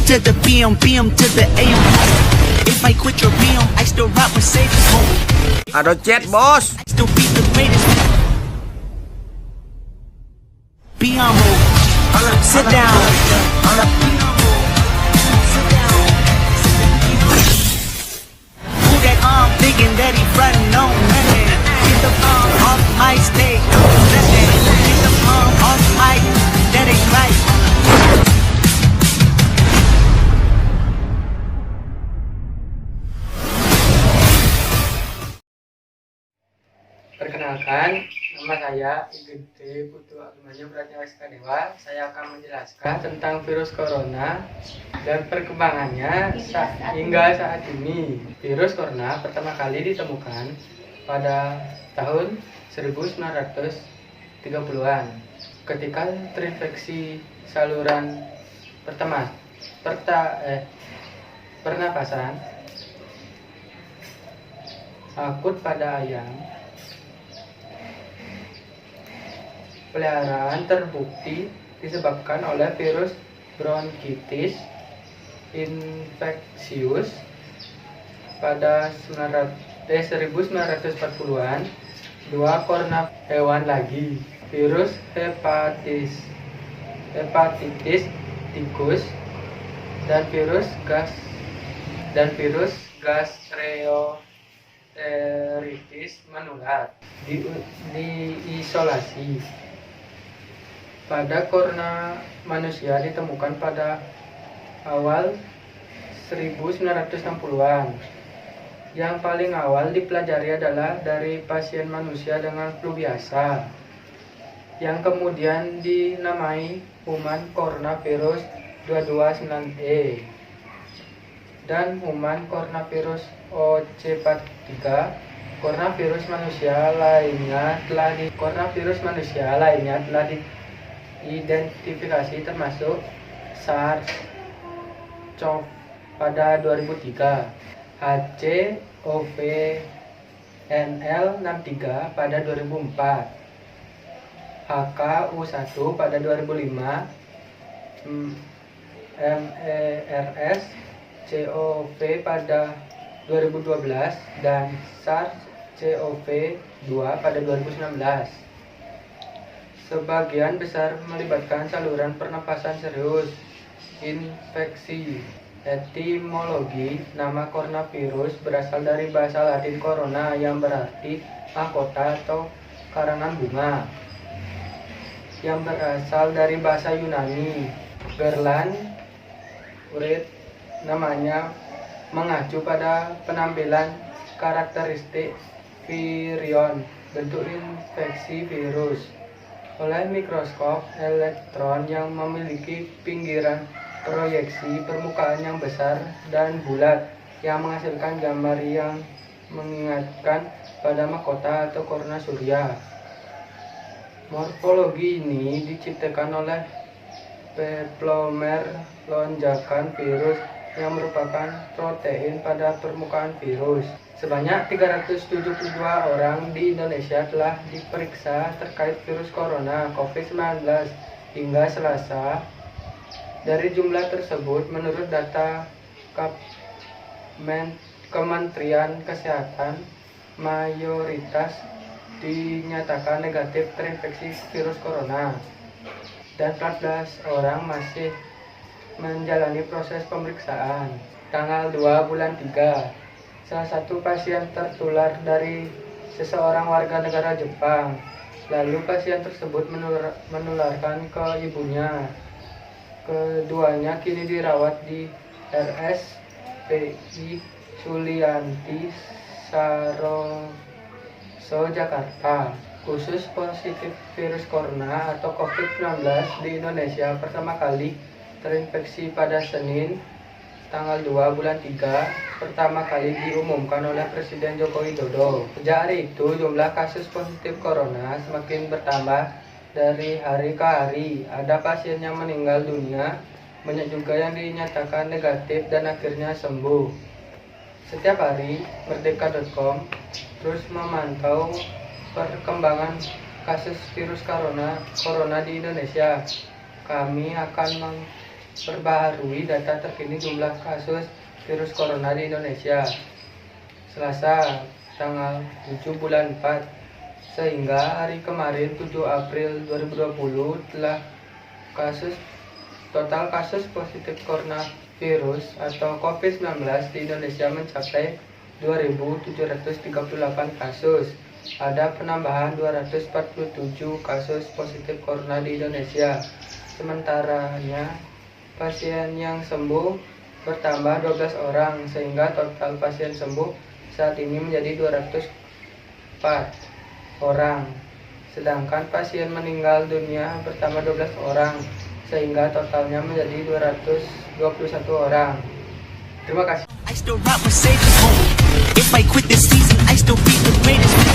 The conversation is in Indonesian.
to the BM, BM to the AM. If I quit your BM, I still rock Mercedes home. Ada chat bos. I still be the greatest. Be on hold. Sit down. Who that thinking that he frontin' on nothing? Get the off my stage. Get the off my, that ain't right. Perkenalkan, nama saya Igede Putu Abimanyu Pratiyawasika Dewa. Saya akan menjelaskan tentang virus corona dan perkembangannya hingga saat ini. Virus corona pertama kali ditemukan pada tahun 1930-an ketika terinfeksi saluran pernapasan akut pada ayam peliharaan terbukti disebabkan oleh virus bronkitis infeksius pada 1940-an. Dua korna hewan lagi, virus hepatitis tikus dan virus gastroenteritis menular diisolasi. Pada korna manusia ditemukan pada awal 1960-an. Yang paling awal dipelajari adalah dari pasien manusia dengan flu biasa, yang kemudian dinamai human coronavirus 229E dan human coronavirus OC43. Coronavirus manusia lainnya telah diidentifikasi termasuk SARS-CoV pada 2003, HCOV-NL63 pada 2004, HKU1 pada 2005, MERS-CoV pada 2012 dan SARS-CoV-2 pada 2019. Sebagian besar melibatkan saluran pernapasan serius. Infeksi. Etimologi nama coronavirus berasal dari bahasa Latin corona yang berarti mahkota atau karangan bunga, yang berasal dari bahasa Yunani gerlan urit, namanya mengacu pada penampilan karakteristik virion, bentuk infeksi virus oleh mikroskop elektron yang memiliki pinggiran proyeksi permukaan yang besar dan bulat yang menghasilkan gambar yang mengingatkan pada mahkota atau korona surya. Morfologi ini diciptakan oleh peplomer lonjakan virus yang merupakan protein pada permukaan virus. Sebanyak 372 orang di Indonesia telah diperiksa terkait virus corona COVID-19 hingga Selasa. Dari jumlah tersebut, menurut data Kementerian Kesehatan, mayoritas dinyatakan negatif terinfeksi virus corona dan 14 orang masih menjalani proses pemeriksaan. Tanggal 2 bulan 3, salah satu pasien tertular dari seseorang warga negara Jepang. Lalu pasien tersebut menularkan ke ibunya. Keduanya kini dirawat di RSPI Sulianti Saroso, Jakarta. Khusus positif virus corona atau COVID-19 di Indonesia pertama kali terinfeksi pada Senin, tanggal 2 bulan 3, pertama kali diumumkan oleh Presiden Joko Widodo. Sejak hari itu, jumlah kasus positif corona semakin bertambah dari hari ke hari. Ada pasien yang meninggal dunia, banyak juga yang dinyatakan negatif dan akhirnya sembuh. Setiap hari, Merdeka.com terus memantau perkembangan kasus virus corona di Indonesia. Kami akan perbaharui data terkini jumlah kasus virus corona di Indonesia. Selasa, tanggal 7 bulan 4, sehingga hari kemarin 7 April 2020 telah total kasus positif coronavirus atau COVID-19 di Indonesia mencapai 2.738 kasus. Ada penambahan 247 kasus positif corona di Indonesia. Sementaranya, pasien yang sembuh bertambah 12 orang sehingga total pasien sembuh saat ini menjadi 204 orang. Sedangkan pasien meninggal dunia bertambah 12 orang sehingga totalnya menjadi 221 orang. Terima kasih. I still rock Mercedes home. If I quit this season, I still be the greatest.